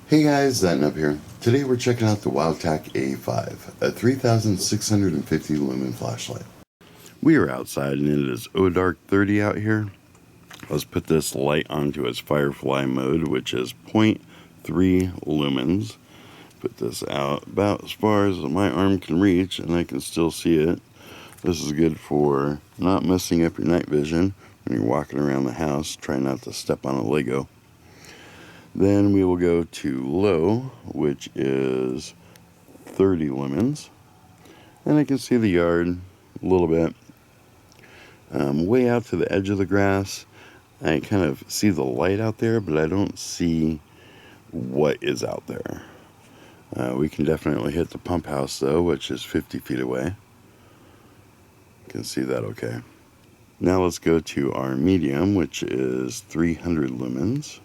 Hey guys, Thatnub here. Today we're checking out the WOWTAC A5, a 3650 lumen flashlight. We are outside and it is dark 30 out here. Let's put this light onto its Firefly mode, which is 0.3 lumens. Put this out about as far as my arm can reach and I can still see it. This is good for not messing up your night vision when you're walking around the house. Try not to step on a Lego. Then we will go to low, which is 30 lumens. And I can see the yard a little bit. Way out to the edge of the grass, I kind of see the light out there, but I don't see what is out there. We can definitely hit the pump house though, which is 50 feet away. You can see that okay. Now let's go to our medium, which is 300 lumens.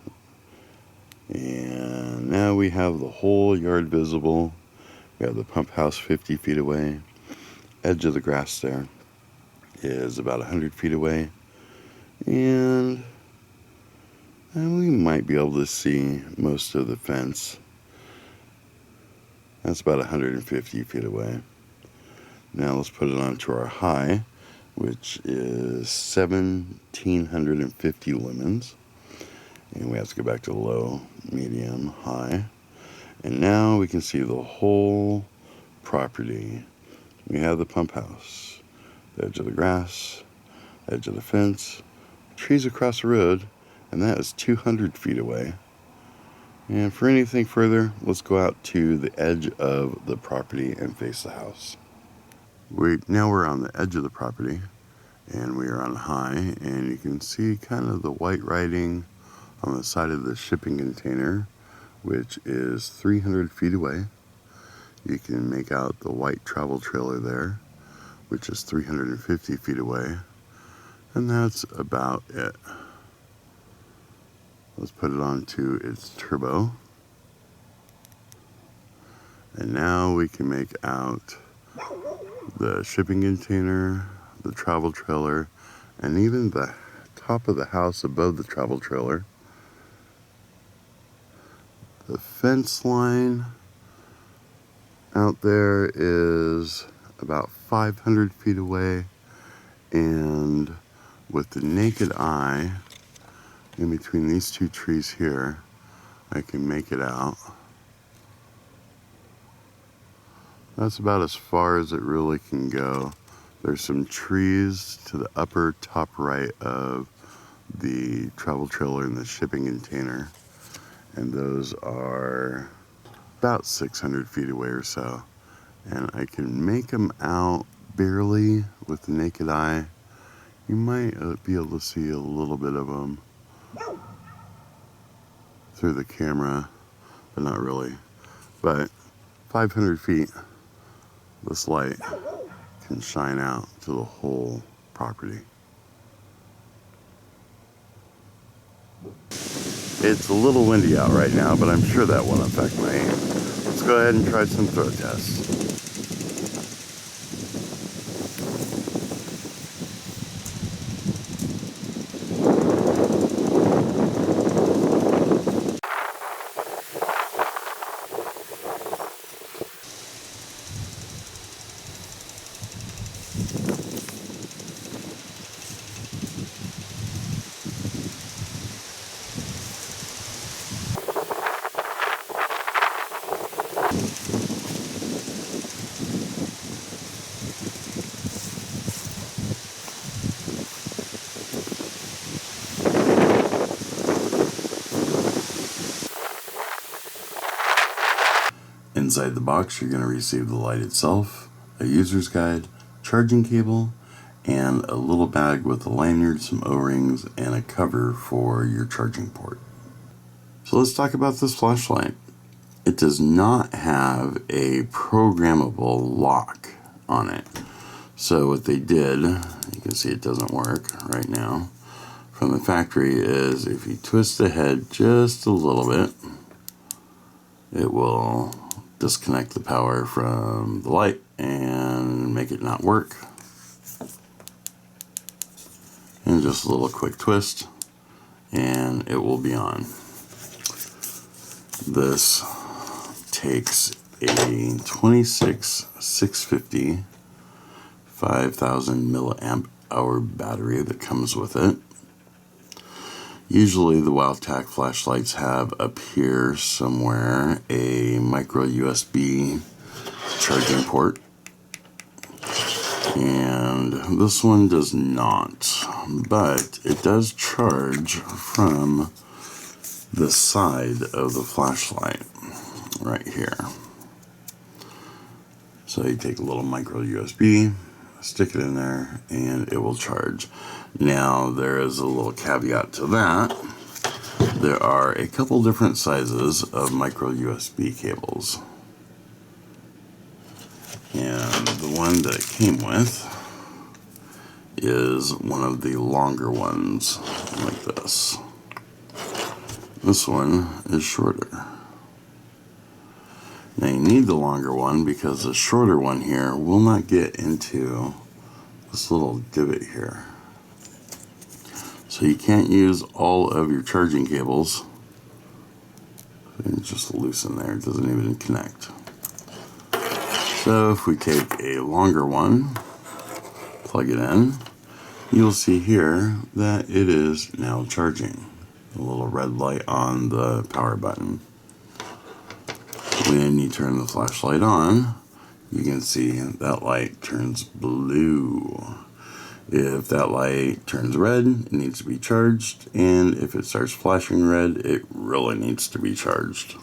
And now we have the whole yard visible. We have the pump house 50 feet away. Edge of the grass there is about 100 feet away. And we might be able to see most of the fence. That's about 150 feet away. Now let's put it onto our high, which is 1750 lumens. And we have to go back to low, medium, high. And now we can see the whole property. We have the pump house, the edge of the grass, edge of the fence, trees across the road, and that is 200 feet away. And for anything further, let's go out to the edge of the property and face the house. Now we're on the edge of the property, and we are on high, and you can see kind of the white writing on the side of the shipping container, which is 300 feet away. You can make out the white travel trailer there, which is 350 feet away. And that's about it. Let's put it onto its turbo. And now we can make out the shipping container, the travel trailer, and even the top of the house above the travel trailer. The fence line out there is about 500 feet away, and with the naked eye in between these two trees here, I can make it out. That's about as far as it really can go. There's some trees to the upper top right of the travel trailer and the shipping container. And those are about 600 feet away or so. And I can make them out barely with the naked eye. You might be able to see a little bit of them through the camera, but not really. But 500 feet, this light can shine out to the whole property. It's a little windy out right now, but I'm sure that won't affect my aim. Let's go ahead and try some throw tests. Inside the box, you're going to receive the light itself, a user's guide, charging cable, and a little bag with a lanyard, some O-rings, and a cover for your charging port. So let's talk about this flashlight. It does not have a programmable lock on it. So what they did, you can see it doesn't work right now, from the factory is if you twist the head just a little bit, it will disconnect the power from the light and make it not work. And just a little quick twist and it will be on. This takes a 26650 5000 milliamp hour battery that comes with it. Usually the WOWTAC flashlights have up here somewhere a micro USB charging port, and this one does not, but it does charge from the side of the flashlight right here. So you take a little micro USB, stick it in there, and it will charge. Now there is a little caveat to that. There are a couple different sizes of micro USB cables, and the one that it came with is one of the longer ones, like this. This one is shorter. Now you need the longer one because the shorter one here will not get into this little divot here. So you can't use all of your charging cables. It's just loose in there, it doesn't even connect. So if we take a longer one, plug it in, you'll see here that it is now charging. A little red light on the power button. When you turn the flashlight on, you can see that light turns blue. If that light turns red, it needs to be charged, and if it starts flashing red, it really needs to be charged.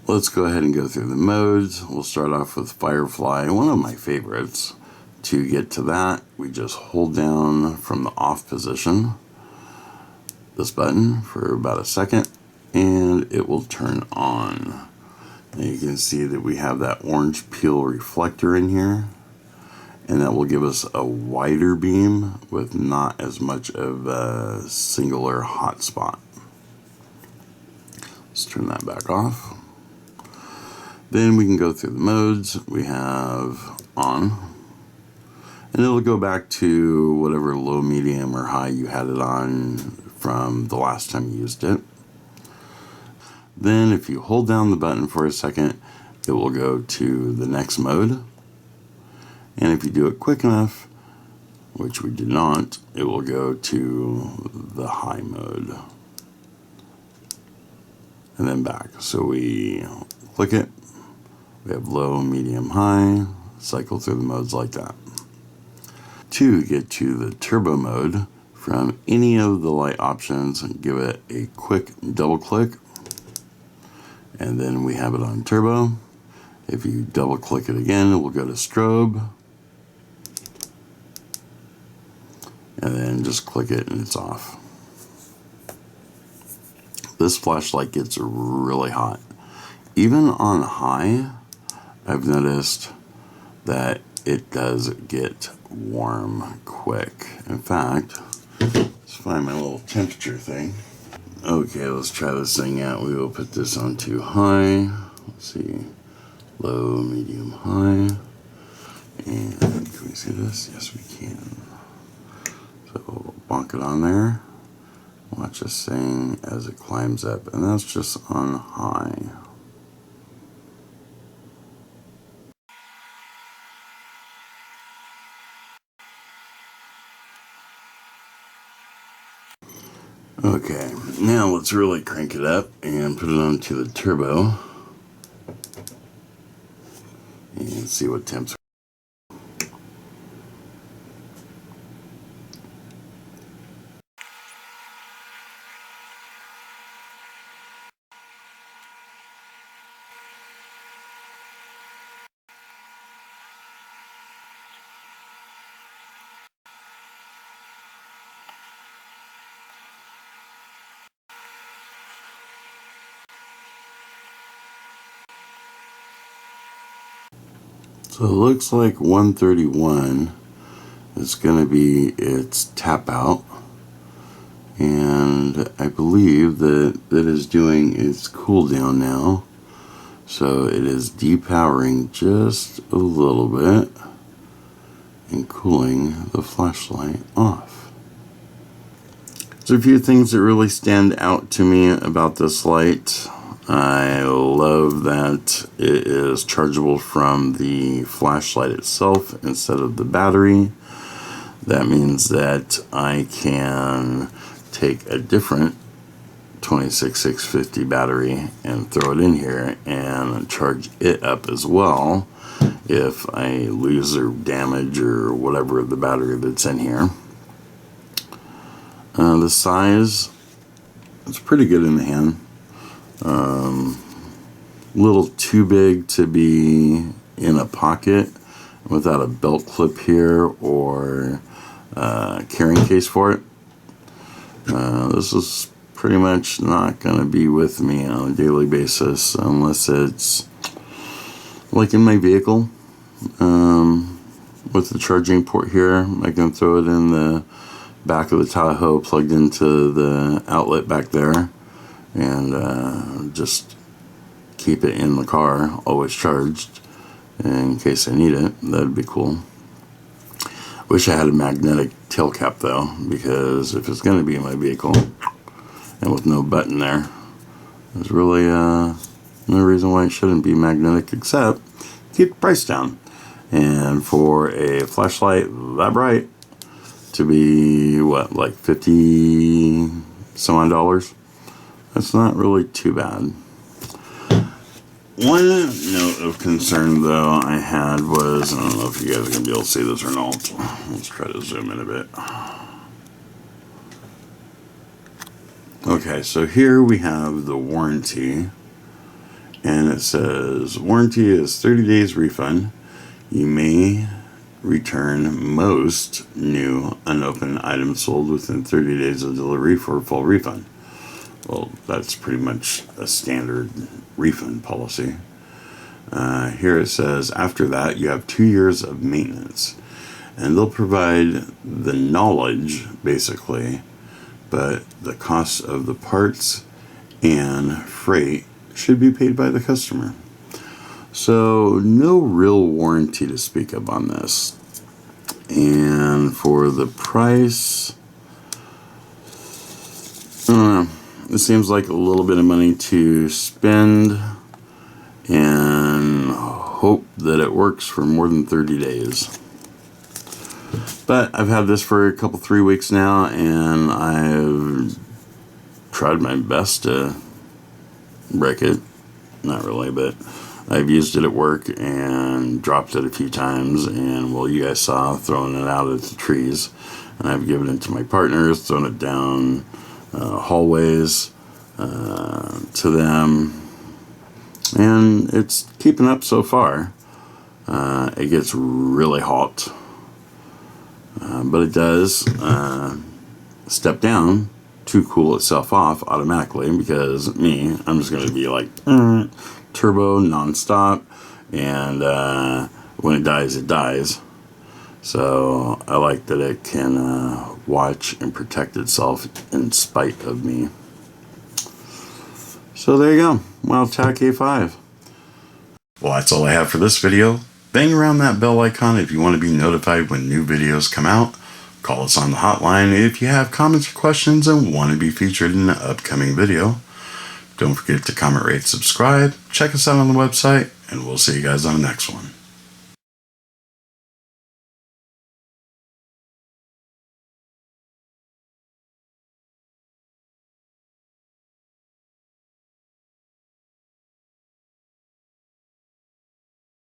Let's go ahead and go through the modes. We'll start off with Firefly, one of my favorites. To get to that, we just hold down from the off position this button for about a second, and it will turn on. Now you can see that we have that orange peel reflector in here, and that will give us a wider beam with not as much of a singular hot spot. Let's turn that back off. Then we can go through the modes. We have on, and it'll go back to whatever low, medium, or high you had it on from the last time you used it. Then if you hold down the button for a second, it will go to the next mode. And if you do it quick enough, which we did not, it will go to the high mode. And then back. So we click it, we have low, medium, high, cycle through the modes like that. To get to the turbo mode, from any of the light options, give it a quick double click, and then we have it on turbo. If you double click it again, it will go to strobe, and then just click it and it's off. This flashlight gets really hot. Even on high, I've noticed that it does get warm quick. In fact, let's find my little temperature thing. Okay, let's try this thing out. We will put this onto high. Let's see, low, medium, high. And can we see this? Yes, we can. So we'll bonk it on there. Watch this thing as it climbs up, and that's just on high. Okay, now let's really crank it up and put it onto the turbo and see what temps. So it looks like 131 is going to be its tap out, and I believe that it is doing its cool down now. So it is depowering just a little bit and cooling the flashlight off. There's a few things that really stand out to me about this light. I love that it is chargeable from the flashlight itself instead of the battery. That means that I can take a different 26650 battery and throw it in here and charge it up as well if I lose or damage or whatever the battery that's in here. The size is pretty good in the hand. A little too big to be in a pocket without a belt clip here or carrying case for it. This is pretty much not going to be with me on a daily basis unless it's like in my vehicle. With the charging port here, I can throw it in the back of the Tahoe plugged into the outlet back there and just keep it in the car always charged in case I need it. That'd be cool. Wish I had a magnetic tail cap though, because if it's going to be in my vehicle and with no button there, there's really no reason why it shouldn't be magnetic except keep the price down. And for a flashlight that bright to be what, like 50 some odd dollars, that's not really too bad. One note of concern though I had was, I don't know if you guys are going to be able to see this or not. Let's try to zoom in a bit. Okay, so here we have the warranty, and it says warranty is 30 days refund. You may return most new unopened items sold within 30 days of delivery for a full refund. Well, that's pretty much a standard refund policy. Here it says after that you have 2 years of maintenance, and they'll provide the knowledge basically, but the cost of the parts and freight should be paid by the customer. So no real warranty to speak of on this. And for the price, I don't know. It seems like a little bit of money to spend and hope that it works for more than 30 days. But I've had this for a couple, 3 weeks now, and I've tried my best to break it. Not really, but I've used it at work and dropped it a few times, and well, you guys saw throwing it out at the trees, and I've given it to my partners, thrown it down hallways to them, and it's keeping up so far. It gets really hot, but it does step down to cool itself off automatically, because I'm just going to be like turbo non-stop, and when it dies. So I like that it can watch and protect itself in spite of me. So there you go, WOWTAC A5. Well, that's all I have for this video. Bang around that bell icon if you want to be notified when new videos come out. Call us on the hotline if you have comments or questions and want to be featured in an upcoming video. Don't forget to comment, rate, subscribe. Check us out on the website, and we'll see you guys on the next one.